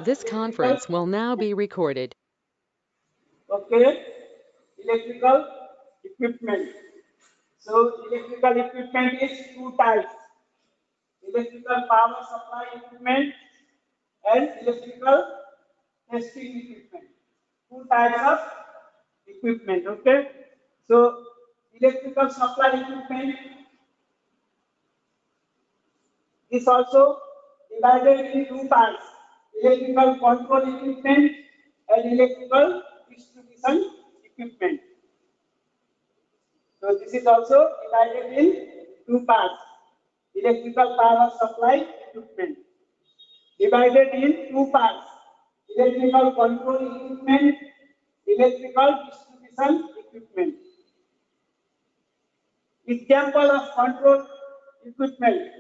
This electrical, conference will now be recorded. okay, electrical equipment. So electrical equipment is two types: electrical power supply equipment and electrical testing equipment. Two types of equipment. Okay. So electrical supply equipment is also divided in two parts: electrical control equipment and electrical distribution equipment. So this is also divided in two parts: electrical power supply equipment, divided in two parts: electrical control equipment, electrical distribution equipment. Example of control equipment: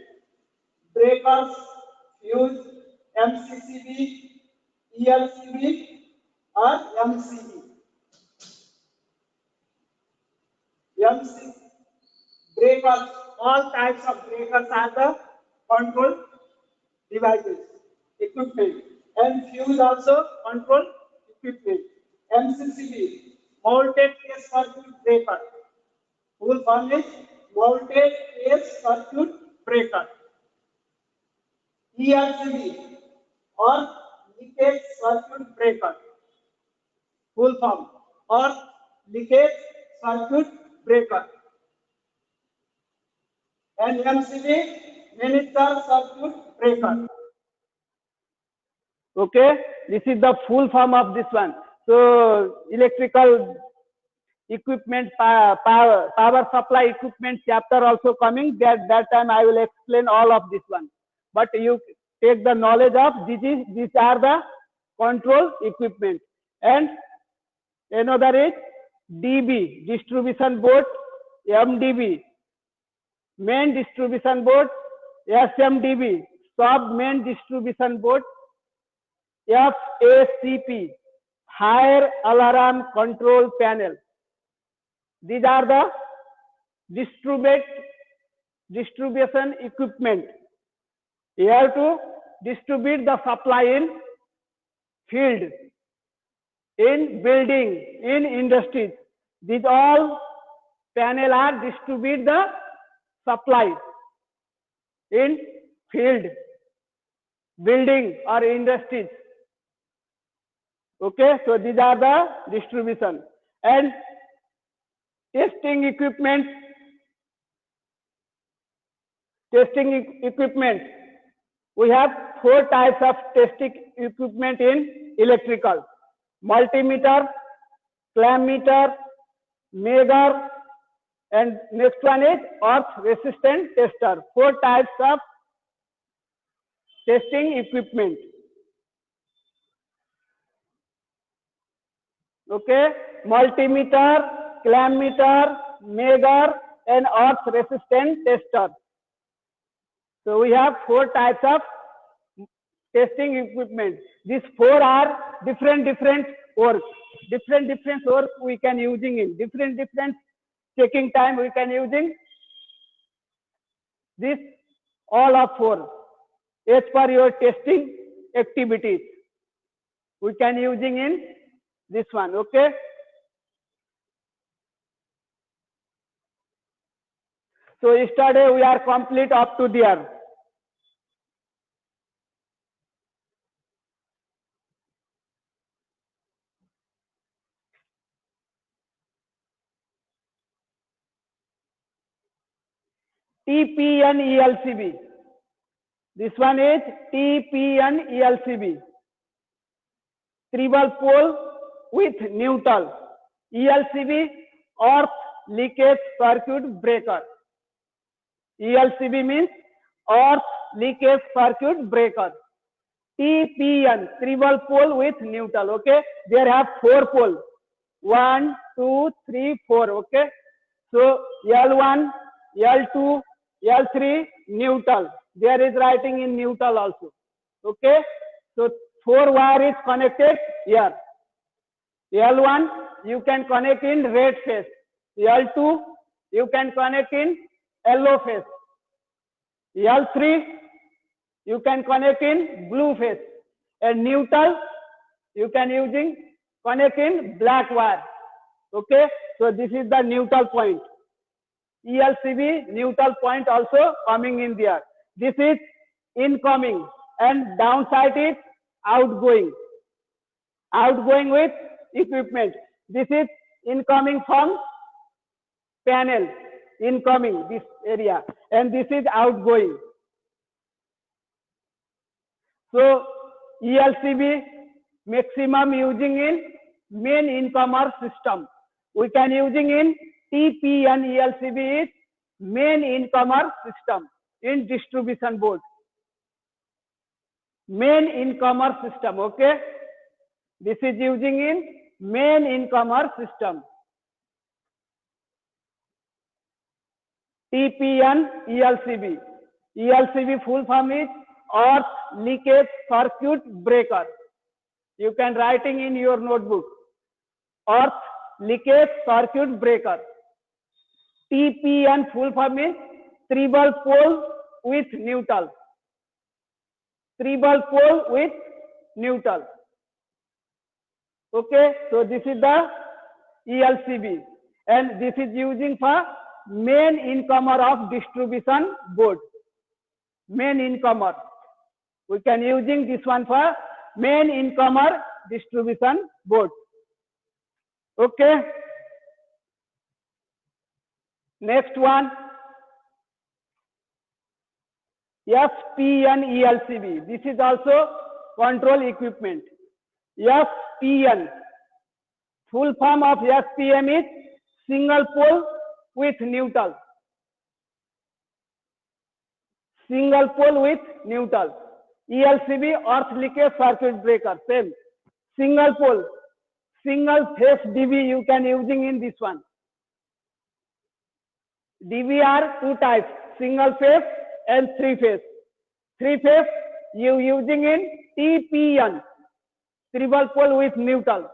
breakers, fuse, MCCB, ELCB, or MCB. MC breakers, all types of breakers are the control devices, equipment, and fuse also control equipment. MCCB, mounted case circuit breaker. Full form is mounted case circuit breaker. ELCB or leakage circuit breaker. Full form, or leakage circuit breaker. And MCB, miniature circuit breaker. Okay, this is the full form of this one. So electrical equipment, power supply equipment chapter also coming. That time I will explain all of this one. But you take the knowledge of these are the control equipment. And another is DB, distribution board, MDB, main distribution board, SMDB, sub main distribution board, FACP, Fire Alarm Control Panel. These are the distribution equipment. You have to distribute the supply in field, in building, in industries. These all panel are distribute the supply in field, building or industries. Okay, so these are the distribution. And testing equipment, we have four types of testing equipment in electrical: multimeter, clamp meter, meter, and next one is earth resistant tester. Four types of testing equipment. Okay, multimeter, clamp meter, meter, and earth resistant tester. So we have four types of testing equipment. These four are different work. Different work we can using in different checking time we can using this all of four as per your testing activities we can using in this one. Okay. So yesterday we are complete up to there. TPN ELCB. This one is TPN ELCB. Triple pole with neutral. ELCB, earth leakage circuit breaker. ELCB means earth leakage circuit breaker. TPN, triple pole with neutral. Okay, there have four poles: 1, 2, 3, 4. Okay, so L1, L2, L3 neutral. There is writing in neutral also. Okay, so four wire is connected here. L1 you can connect in red phase. L2 you can connect in yellow phase. L3 you can connect in blue phase. and neutral you can using connect in black wire. Okay, so this is the neutral point. ELCB neutral point also coming in there. This is incoming and downside is outgoing. Outgoing with equipment. This is incoming from panel, incoming this area, and this is outgoing. So ELCB maximum using in main incomer system. We can using in TPN ELCB is main incomer system in distribution board. Main incomer system, okay? This is using in main incomer system. TPN ELCB. ELCB full form is Earth Leakage Circuit Breaker. You can writing in your notebook. Earth Leakage Circuit Breaker. TPN full form is Triple Pole with Neutral. Triple Pole with Neutral. Okay, so this is the ELCB, and this is using for main incomer of distribution board. Main incomer. We can using this one for main incomer distribution board. Okay. Next one. SPN ELCB. This is also control equipment. SPN. Full form of SPM is single pole with neutral. Single pole with neutral. ELCB Earth Leakage Circuit Breaker. Same. Single pole. Single phase DB you can using in this one. DB are two types. Single phase and three phase. Three phase you using in TPN. Triple pole with neutral.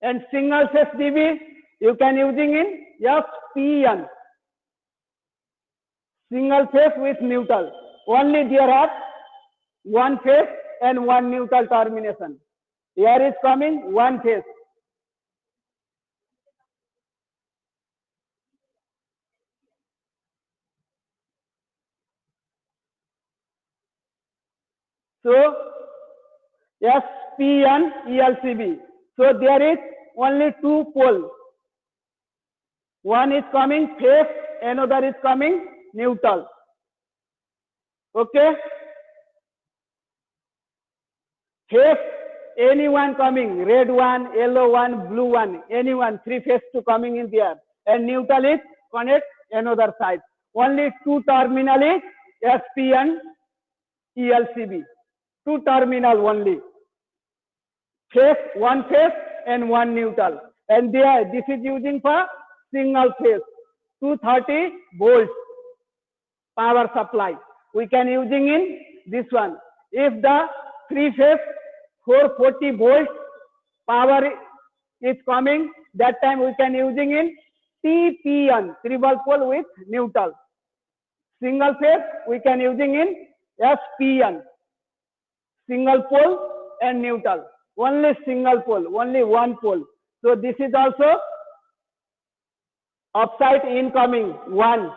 And single phase DB you can using in SPN. Single phase with neutral. Only there are one phase and one neutral termination. Here is coming one phase. So SPN ELCB. So there is only two pole. One is coming phase, another is coming neutral. Okay. Phase, anyone coming, red one, yellow one, blue one, anyone, three phase to coming in there. And neutral is connect another side. Only two terminal is SPN ELCB. Two terminal only. Phase, one phase and one neutral. And there, this is using for single phase. 230 volts power supply. We can using in this one. If the three phase 440 volts power is coming, that time we can using in TPN, triple pole with neutral. Single phase we can using in SPN, single pole and neutral. Only single pole, only one pole. So this is also upside incoming one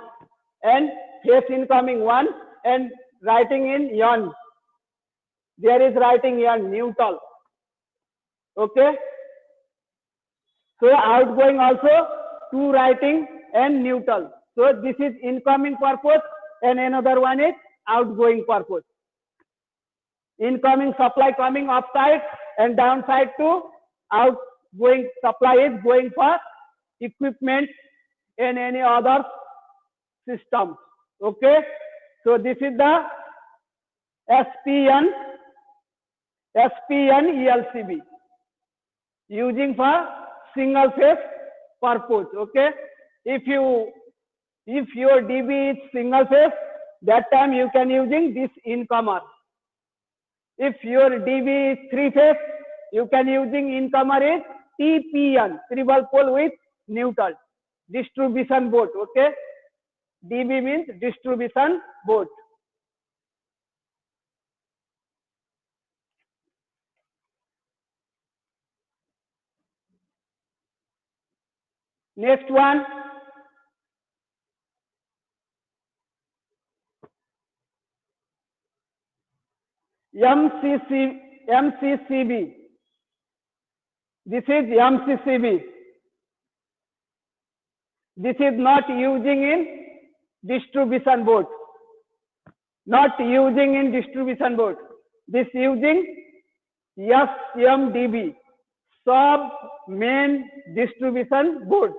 and phase incoming one and writing in yon. There is writing yon neutral. Okay. So outgoing also two writing and neutral. So this is incoming purpose and another one is outgoing purpose. Incoming supply coming upside and downside to outgoing supply is going for equipment and any other system. Okay. So this is the SPN ELCB using for single phase purpose. Okay. If your DB is single phase, that time you can using this incomer. If your DB is three phase, you can using incomer is TPN, triple pole with neutral. Distribution board. Okay. DB means distribution board. Next one, MCCB. This is MCCB. This is not using in distribution board. Not using in distribution board. This using SMDB, sub main distribution board.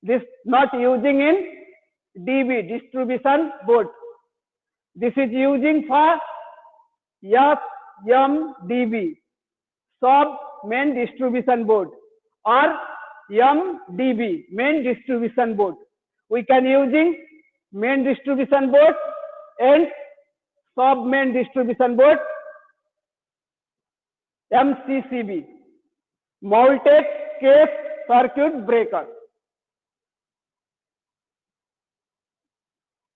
This not using in DB, distribution board. This is using for SMDB, sub main distribution board, or MDB, main distribution board. We can using main distribution board and sub main distribution board. MCCB, mounted case circuit breaker.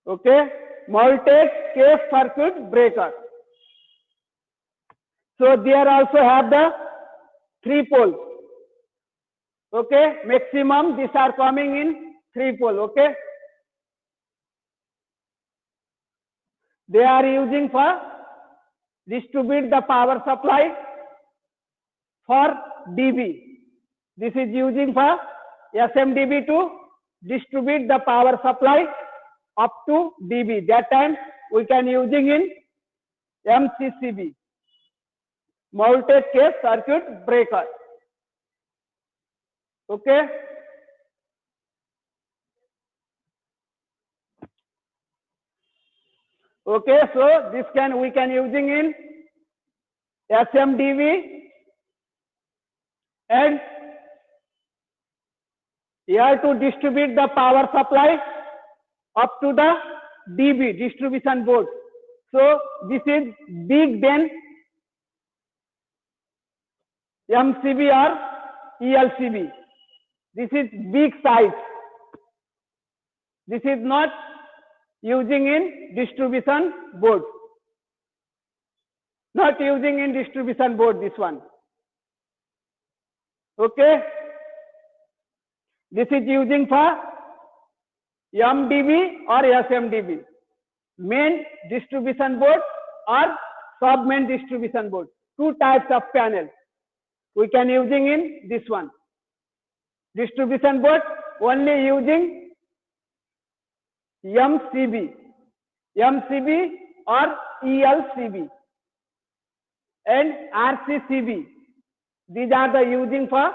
Okay, mounted case circuit breaker. So there also have the 3 pole. Okay, maximum these are coming in 3 pole. Okay, they are using for distribute the power supply for DB. This is using for SMDB to distribute the power supply up to DB. That time we can using in MCCB, mounted case circuit breaker. Okay. Okay, so this we can using in SMDB, and here to distribute the power supply up to the DB, distribution board. So this is big than MCB or ELCB. This is big size. This is not using in distribution board. Not using in distribution board, this one. Okay. This is using for MDB or SMDB, main distribution board or sub main distribution board. 2 types of panels we can using in this one. Distribution board only using MCB or ELCB and RCCB. These are the using for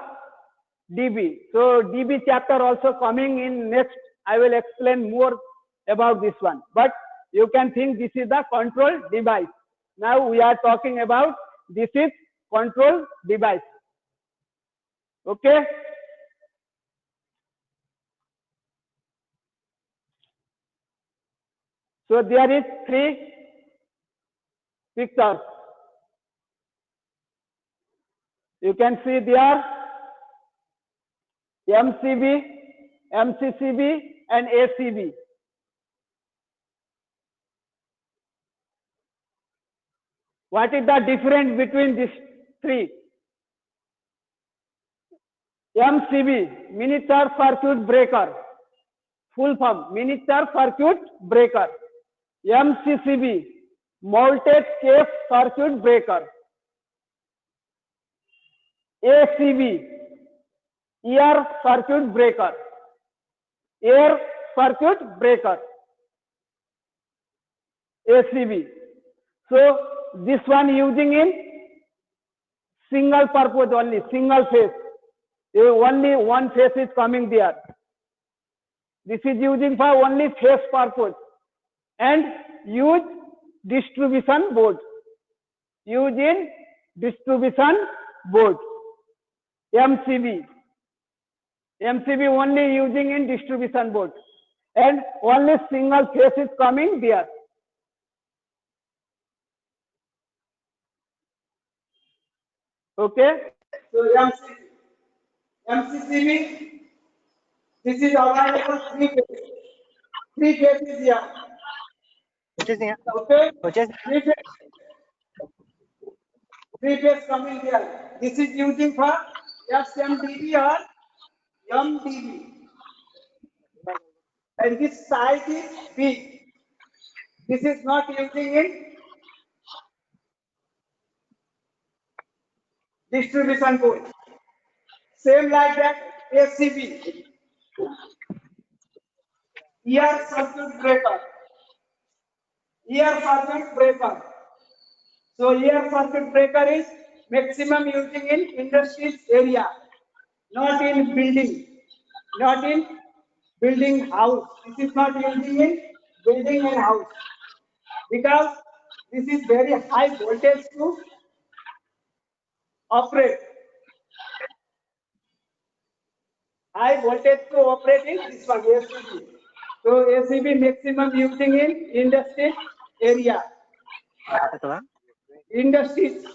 DB. So DB chapter also coming in next. I will explain more about this one. But you can think this is the control device. Now we are talking about this is control device. Okay. So there is 3 pictures. You can see there MCB, MCCB and ACB. What is the difference between these 3? MCB, miniature circuit breaker, full form, miniature circuit breaker. MCCB, mounted case circuit breaker. ACB, air circuit breaker. Air circuit breaker. ACB. So this one using in single purpose only, single phase. Only one phase is coming there. This is using for only phase purpose and use distribution board. Use in distribution board. MCB. MCB only using in distribution board and only single phase is coming there. Okay. So MCCB, this is available 3 phases. 3 phases here. Okay. 3 phase coming here. This is using for SMDB or MdV, and this size is big. This is not using in distribution board. Same like that, ACB, ear circuit breaker. Ear circuit breaker. So ear circuit breaker is maximum using in industries area, not in building, not in building house. This is not using in building and house because this is very high voltage to operate. High voltage to operate is this one, ACB. So ACB maximum using in industry area. Industries.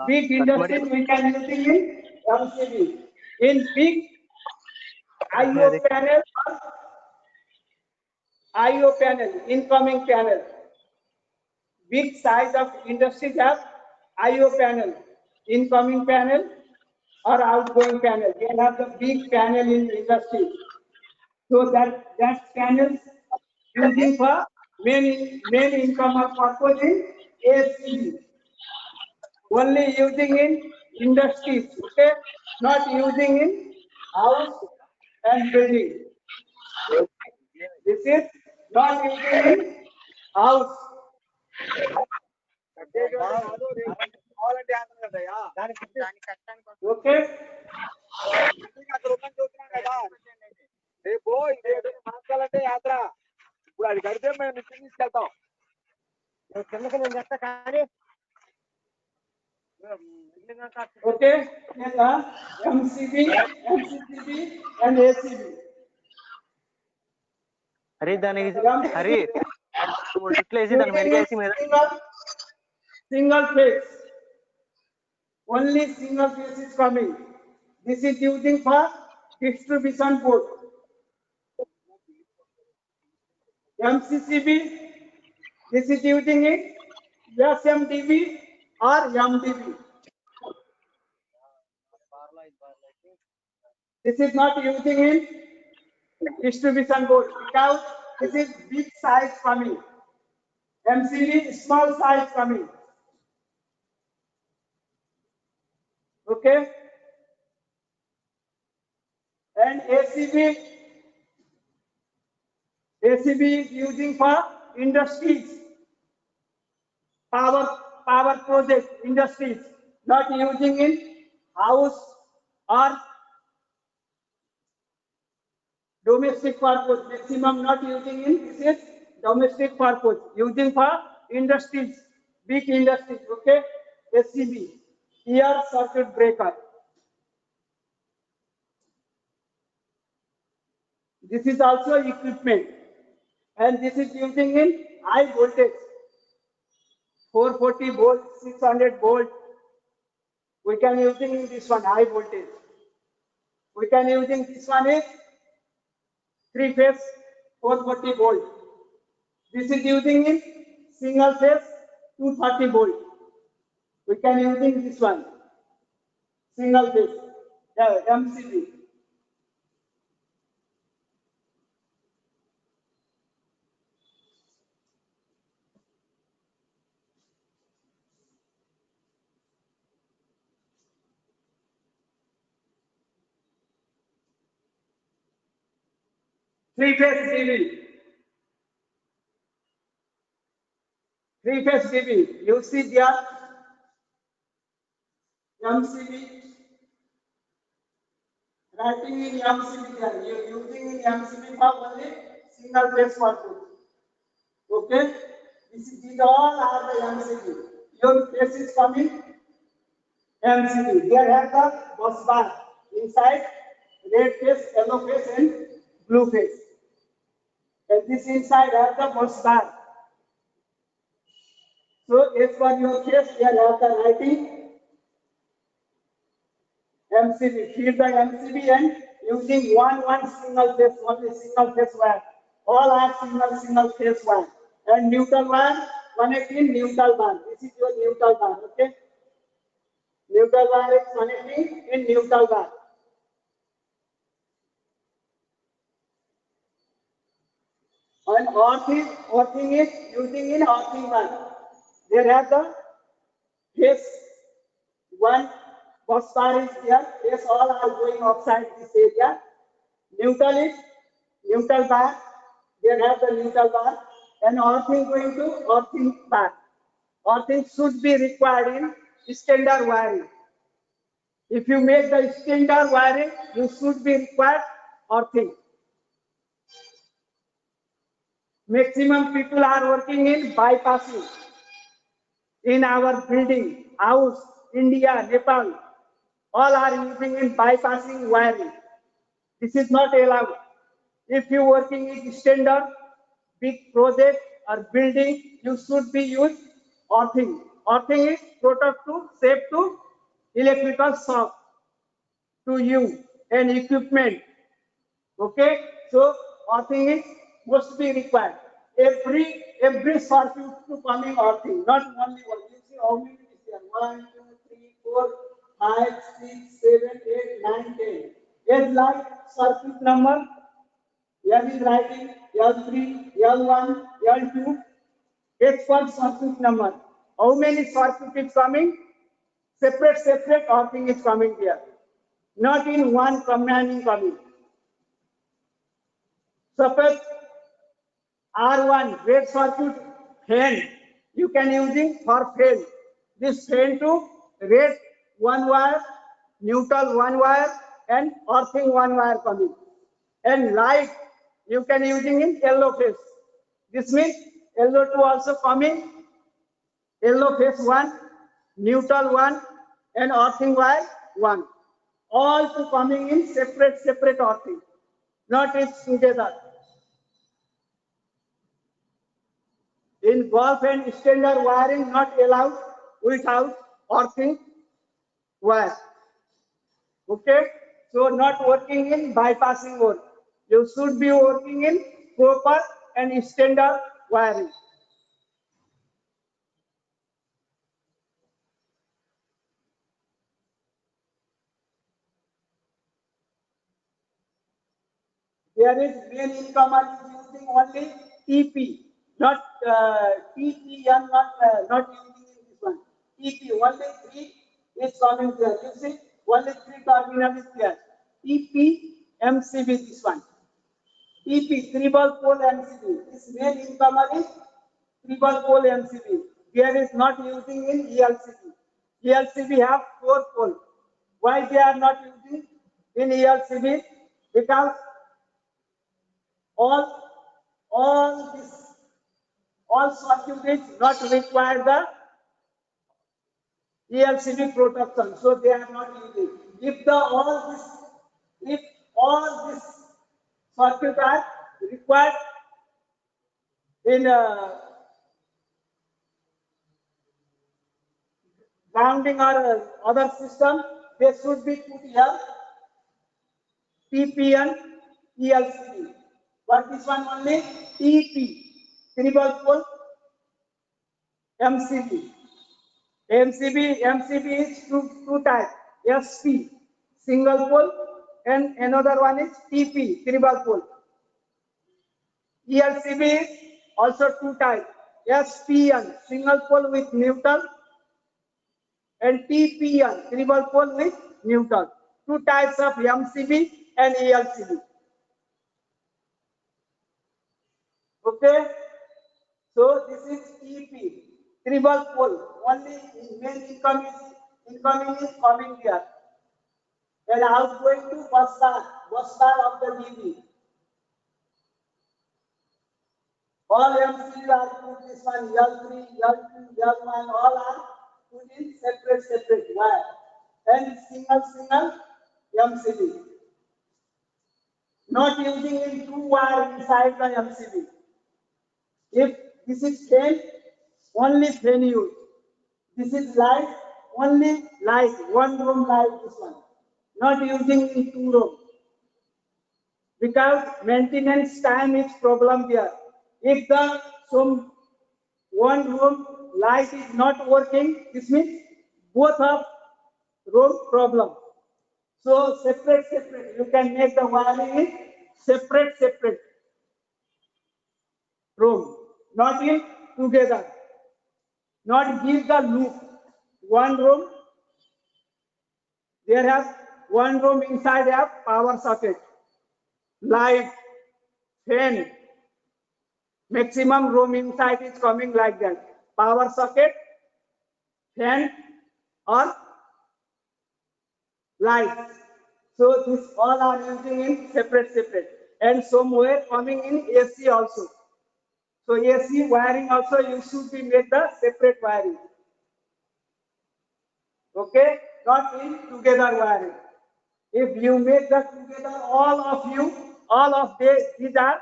Big industries we can using in MCB. In big IO panel, incoming panel. Big size of industries have IO panel, incoming panel or outgoing panel. They have the big panel in industry. So that panel using for main income of purpose in ACB. Only using in industries, okay? Not using in house and building. This is not using in house. Okay? Okay? MCB, MCCB and ACB. Single phase. Only single phase is coming. This is using for distribution board. MCCB, this is using it SMDB or MDB. This is not using in distribution board because this is big size coming. MCB small size coming. Okay? And ACB is using for industries, power project industries, not using in house or domestic purpose. Maximum not using in this is domestic purpose, using for industries, big industries. Okay? SCB, ear circuit breaker. This is also equipment, and this is using in high voltage, 440 volt, 600 volt. We can using in this one high voltage. We can using this one is 3-phase 440 volt. This is using in single phase 230 volt. We can using this one single phase, MCB. Three-phase DB. Three-phase DB. You see there, MCB. Writing in MCB there. You using in MCB for only single phase purpose. Okay. These all are the MCB. Your phase is coming MCB. There have the bus bar inside, red phase, yellow phase, and blue phase. And this inside have the bus bar. So as for your case, here have the writing MCB, feed the MCB and using one single phase, only single phase wire. All are single phase wire. And neutral wire, 118 neutral bar. This is your neutral bar, okay? Neutral wire is 118 in neutral bar. And earthing is using in earthing one. There have the phase one bus bar is here. Phase all are going outside this area. Neutral is neutral bar. They have the neutral bar. And earthing going to earthing bar. Earthing should be required in standard wiring. If you make the standard wiring, you should be required earthing. Maximum people are working in bypassing. In our building, house, India, Nepal, all are using in bypassing wiring. This is not allowed. If you working in standard, big project or building, you should be used earthing. Earthing is protect to save to electrical shock to you and equipment. Okay, so earthing is must be required. Every circuit to coming earthing, not only one. You see how many is there? 1, 2, 3, 4, 5, 6, 7, 8, 9, 10. It's like circuit number. Here is writing L3, L1, L2. It's for circuit number. How many circuit is coming? Separate earthing is coming here. Not in one commanding coming. Suppose R1 red circuit fan, you can using for fan. This fan to red one wire, neutral one wire, and earthing one wire coming. And light you can using in yellow phase. This means yellow 2 also coming. Yellow phase 1, neutral 1, and earthing wire 1. All to coming in separate earthing, not it's together. In golf and standard wiring not allowed without earthing wire. Okay, so not working in bypassing mode. You should be working in proper and standard wiring. There is main incomer is using only TP, not TPN, not using in this one. TP, only 3 is coming there. You see, only 3 terminal is there. TP, MCB, this one. TP, triple pole MCB. This main incomer is triple pole MCB. There is not using in ELCB. ELCB have 4 pole. Why they are not using in ELCB? Because all circuits not require the ELCB protection, so they are not using. If all this circuit are required in grounding or other system, they should be put here TPN ELCB. But this one only TP, triple pole MCB. MCB is two types, SP, single pole, and another one is TP, triple pole. ELCB is also 2 types, SPN, single pole with neutral, and TPN, triple pole with neutral. 2 types of MCB and ELCB. Okay, so this is TP, triple pole. Only main incoming is coming here, and outgoing to bus bar of the DB. All MCB are put this one L3, L2, L1, all are put in separate wire, and single MCB. Not using in 2 wire inside the MCB. If this is fan, only fan use. This is light, only light, 1 room light, this one. Not using in 2 room. Because maintenance time is problem there. If some 1 room light is not working, this means both of room problem. So separate. You can make the wiring separate. room, not in together, not give the loop. One room, there have one room inside a power socket, light, fan, maximum room inside is coming like that. Power socket, fan or light. So this all are using in separate and somewhere coming in AC also. So AC wiring also you should be made the separate wiring. Okay, not in together wiring. If you make the together all of these are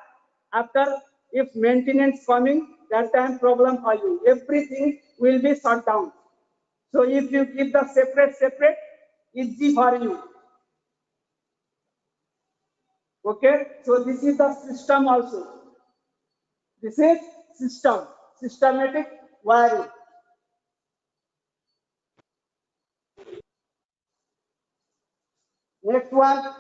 after if maintenance coming that time problem for you. Everything will be shut down. So if you keep the separate, easy for you. Okay, so this is the system also. This is systematic wiring. Next one,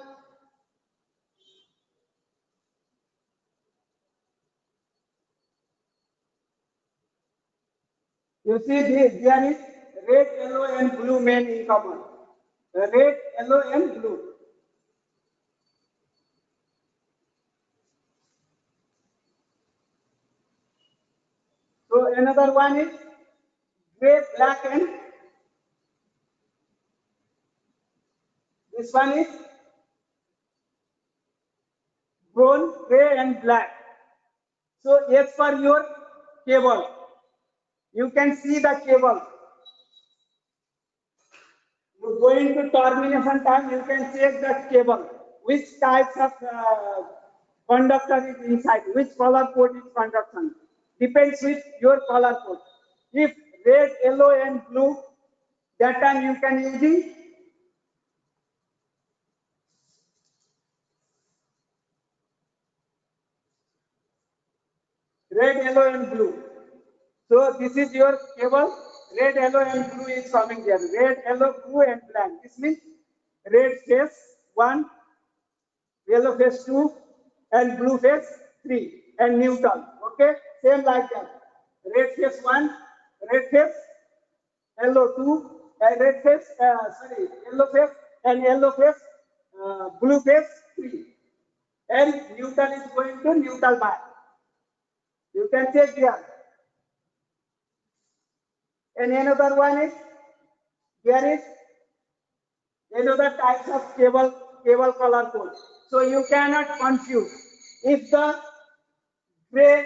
you see this, there is red, yellow and blue main in common. Red, yellow and blue. So another one is gray, black and this one is brown, gray and black. So as per your cable, you can see the cable. You go into termination time, you can check that cable, which types of conductor is inside, which color code is conduction. Depends with your color code. If red, yellow and blue, that time you can use the red, yellow and blue. So this is your cable, red, yellow and blue is coming there. Red, yellow, blue and black. This means red phase 1, yellow phase 2 and blue phase 3 and neutral. Okay, same like that. Red phase 1, red phase, yellow 2, red phase, yellow phase and yellow phase, blue phase 3. And neutral is going to neutral bar. You can check here. And another one is, there is another types of cable color code. So you cannot confuse. If the gray,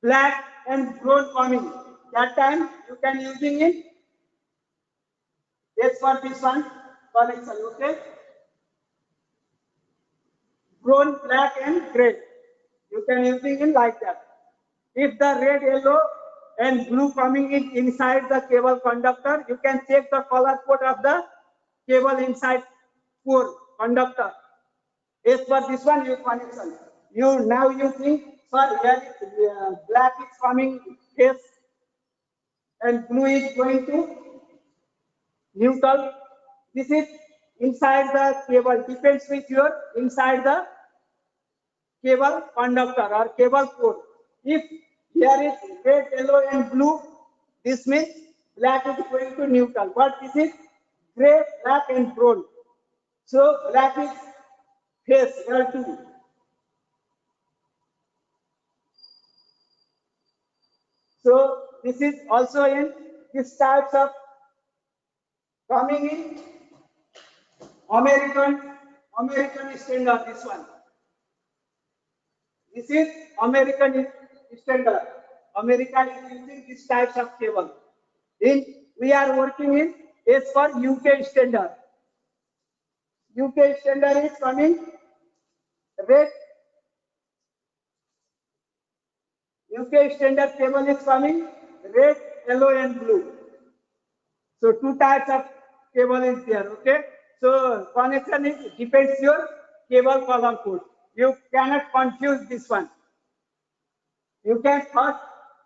black and brown coming, that time you can using it. As for this one connection, okay? Brown, black and gray. You can using it like that. If the red, yellow and blue coming in inside the cable conductor, you can check the color code of the cable inside core conductor. As per this one, you connection. Now you think, sir, here black is coming phase and blue is going to neutral. This is inside the cable. Depends with your inside the cable conductor or cable core. If here is red, yellow and blue, this means black is going to neutral. But this is gray, black and brown. So black is phase L2. So this is also in this types of coming in American standard. This one. This is American standard. America is using these types of cable. We are working in as for UK standard. UK standard is coming red. UK standard cable is coming red, yellow and blue. So two types of cable is there. Okay. So connection is depends your cable color code. You cannot confuse this one. You can first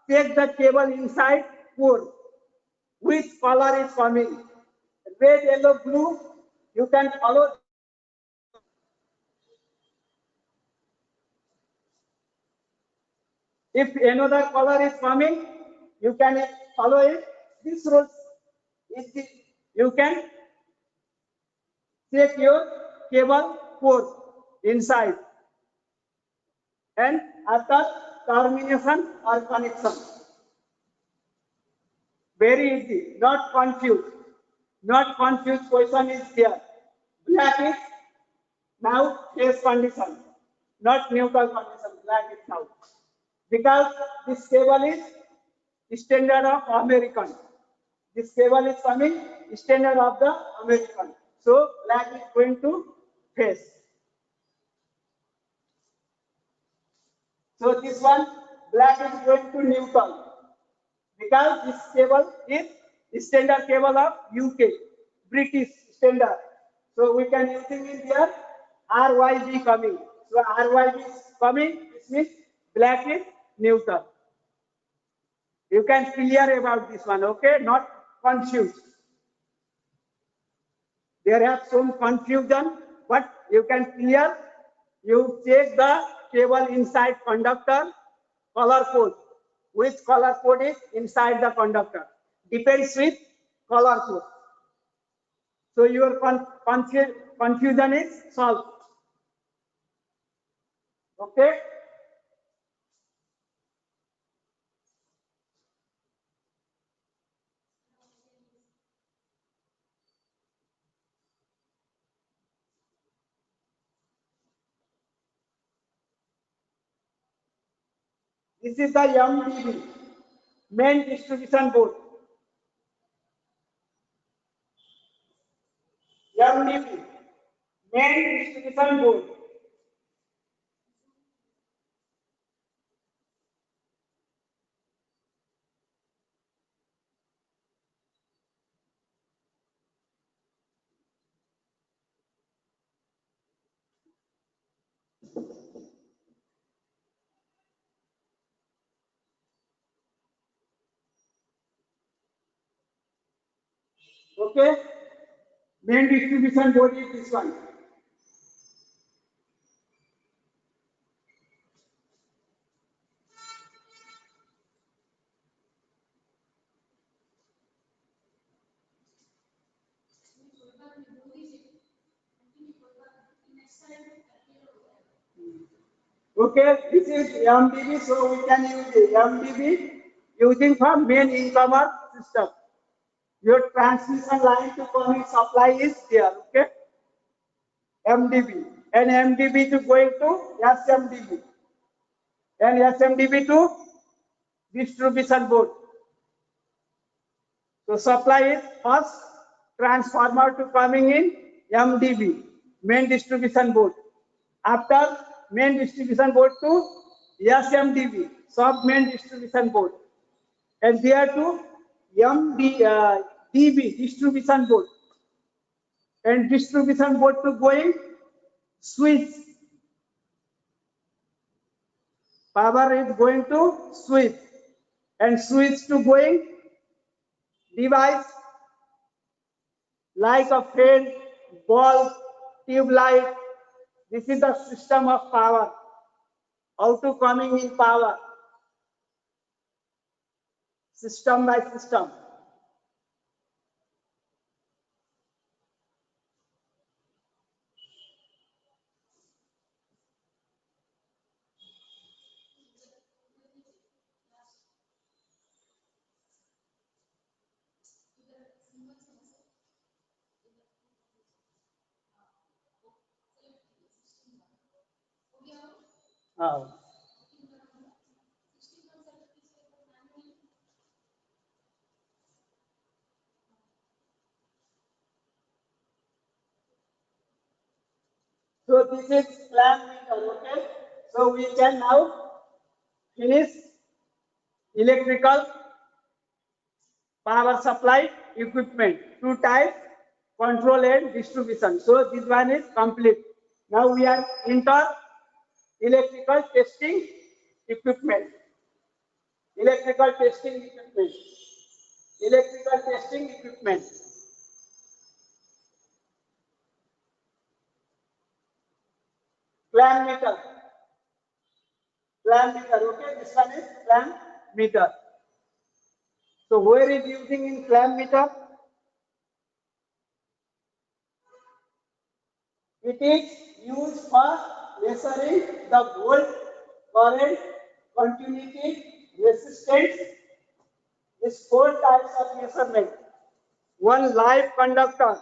check the cable inside core. Which color is coming? Red, yellow, blue. You can follow. If another color is coming, you can follow it. This rules. You can check your cable port inside, and after termination or connection. Very easy, not confused. Not confused question is here. Black is now phase condition, not neutral condition. Black is now. Because this cable is standard of American. This cable is coming standard of the American. So black is going to phase. So this one, black is going to neutral. Because this cable is standard cable of UK, British standard. So we can using in here RYB coming. So RYB is coming, this means black is neutral. You can clear about this one, okay? Not confused. There have some confusion, but you can clear. You check the cable inside conductor color code. Which color code is inside the conductor? Depends with color code. So your confusion is solved. Okay? This is the MDB, main distribution board. MDB, main distribution board. Okay? Main distribution board is this one. Okay, this is MDB, so we can use the MDB using for main incomer system. Your transmission line to coming supply is there, okay? MDB and MDB to going to SMDB and SMDB to distribution board. So supply is first transformer to coming in MDB, main distribution board. After main distribution board to SMDB, sub main distribution board, and there to DB, distribution board, and distribution board to going switch. Power is going to switch, and switch to going device like a fan, bulb, tube light. This is the system of power. How to coming in power? System by system. Oh. So this is plan meter, okay? So we can now finish electrical power supply equipment, two types, control and distribution. So this one is complete. Now we are enter electrical testing equipment. Electrical testing equipment. Electrical testing equipment. Plan meter. clamp meter. Okay, this one is clamp meter. So where is using in clamp meter? It is used for measuring the volt, current, continuity, resistance. These 4 types of measurement. One live conductor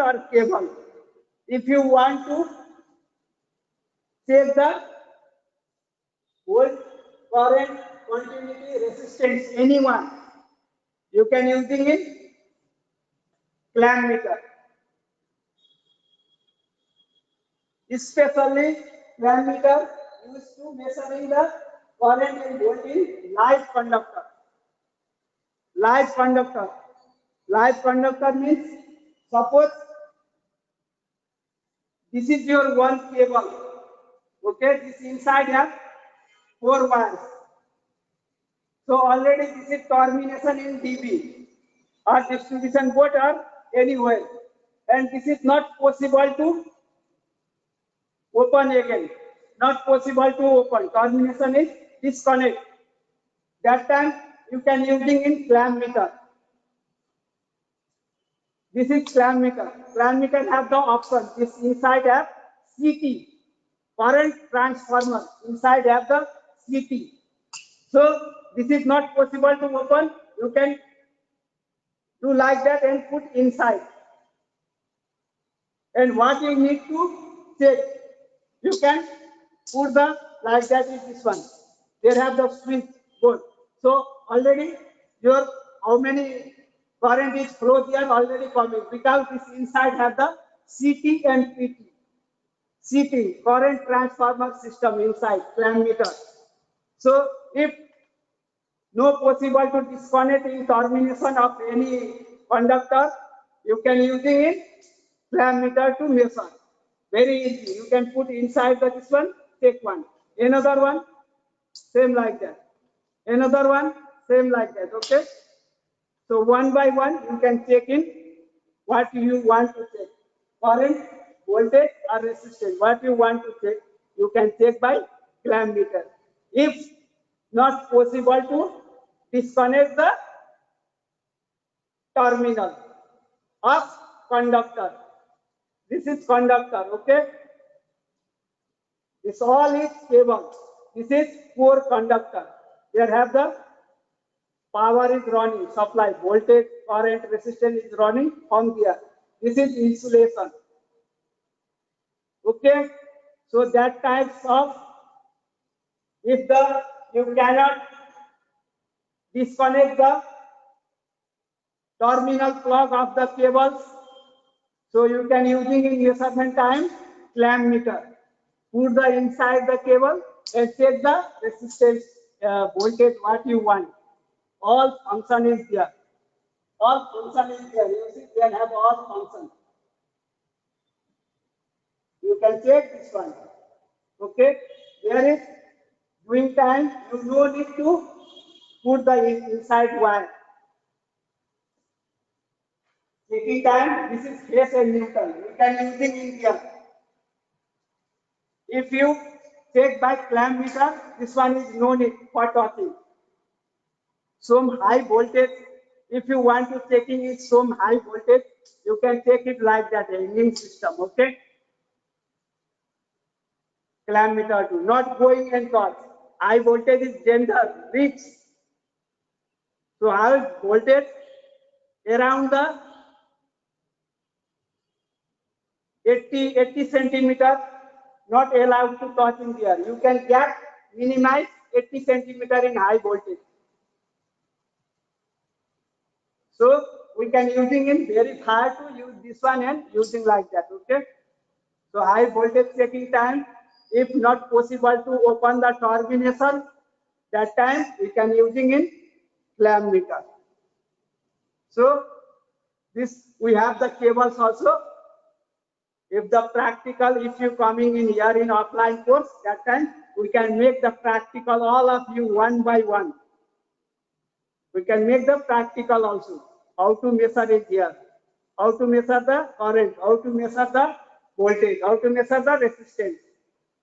or cable. If you want to check the volt, current, continuity, resistance, anyone, you can using it clamp meter. Especially clamp meter used to measuring the current and voltage in live conductor. Live conductor. Live conductor means suppose this is your one cable. Okay, this inside have 4 wires. So already this is termination in dB or distribution board or anywhere, and this is not possible to open again. Not possible to open. Termination is disconnect. That time you can using in clamp meter. This is clamp meter. Clamp meter have the option. This inside have CT, current transformer. Inside have the CT. So this is not possible to open. You can do like that and put inside. And what you need to check, you can put the like that is this one. There have the switch board. So already your how many current is flow there already coming because this inside have the CT and PT. CT, current transformer system inside clamp meter. So if no possible to disconnect in termination of any conductor, you can using it clamp meter to measure. Very easy. You can put inside the this one, take one. Another one, same like that. Another one, same like that. Okay. So one by one, you can check in what you want to check. Current, voltage, or resistance. What you want to check, you can check by clamp meter. If not possible to disconnect the terminal of conductor. This is conductor, okay? This all is cable. This is core conductor. Here have the power is running, supply, voltage, current, resistance is running from here. This is insulation. Okay? So that types of, if you cannot disconnect the terminal plug of the cables, so you can using in measurement time clamp meter. Put the inside the cable and check the resistance voltage what you want. All function is there. All function is there. You see, they have all function. You can check this one. Okay. There is doing time. You no need to put the inside wire. Checking time. This is phase and neutral. You can using in here. If you check by clamp meter, this one is no need for touching. Some high voltage, if you want to checking it some high voltage, you can take it like that, hanging system, okay? Clamp meter too, not going and touch. High voltage is gender, rich. So high voltage around the 80 centimeter, not allowed to touch in there. You can get minimize 80 centimeter in high voltage. So we can using in very hard to use this one and using like that, okay? So high voltage checking time, if not possible to open the termination, that time we can using in clamp meter. So this we have the cables also. If the practical, if you coming in here in offline course, that time we can make the practical all of you one by one. We can make the practical also. How to measure it here. How to measure the current. How to measure the voltage. How to measure the resistance.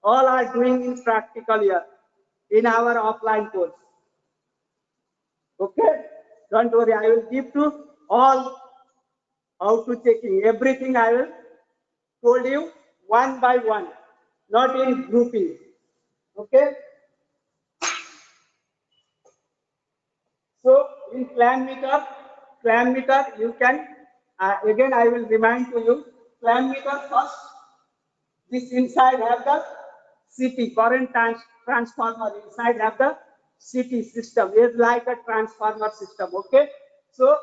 all are doing in practical year in our offline course. Okay, don't worry, I will give to all how to checking everything. I will told you one by one, not in grouping. Okay. So in clam meter you can again I will remind to you, clam meter first. This inside have the CT current transformer. Inside have the CT system. It's like a transformer system. Okay. So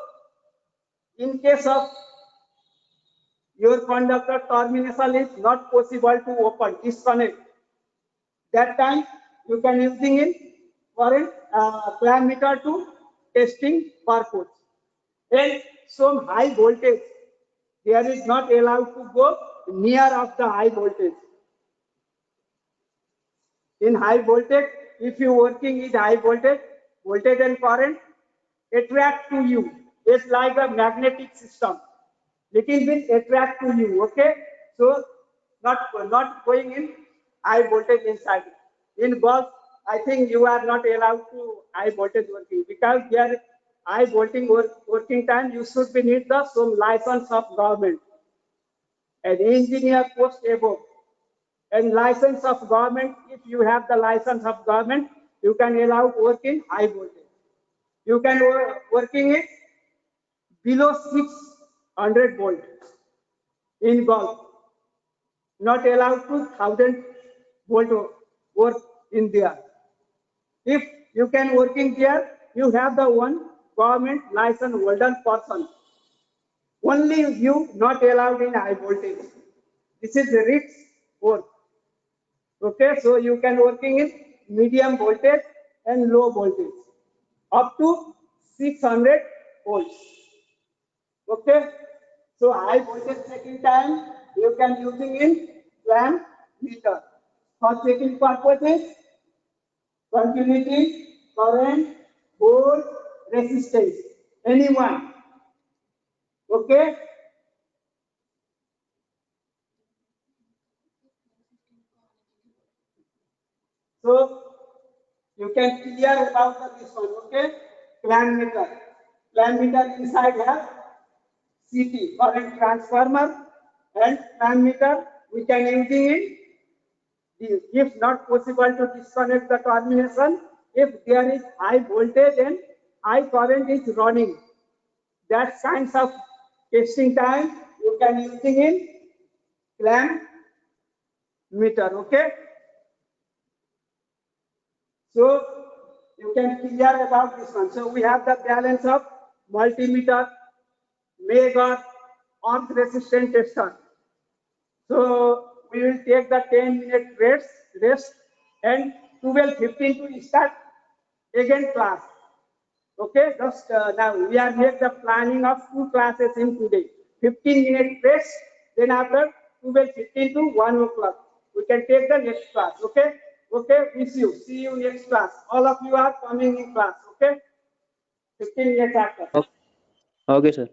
in case of your conductor termination is not possible to open, disconnect. That time you can using in current clam meter to testing barcodes. And some high voltage, there is not allowed to go near of the high voltage. In high voltage, if you working with high voltage and current attract to you. It's like a magnetic system. Little bit attract to you. Okay, so not going in high voltage inside. In bulb, I think you are not allowed to high voltage working because there high voltage working time you should be need the some license of government. An engineer post above and license of government. If you have the license of government, you can allow working high voltage. You can working it below 600 volt in bulb. Not allowed to 1000 volt work in there. If you can working there, you have the one government license holder person. Only you not allowed in high voltage. This is the risk work. Okay, so you can working in medium voltage and low voltage up to 600 volts. Okay, so high voltage checking time you can using in clam meter. For checking purposes, continuity, current, volt, resistance, anyone. Okay. So you can clear about this one. Okay. Clam meter. Clam meter inside have CT, current transformer, and clam meter we can using it. If not possible to disconnect the termination, if there is high voltage and high current is running, that kinds of testing time you can using in clam meter. Okay, so you can clear about this one. So we have the balance of multimeter, Megger, earth resistant tester. So we will take the 10-minute rest and 12:15 to start again class. Okay, just now we are make the planning of 2 classes in today. 15-minute rest, then after 12:15 to 1 o'clock, we can take the next class. Okay, okay, miss you. See you next class. All of you are coming in class. Okay, 15 minutes after. Okay, sir.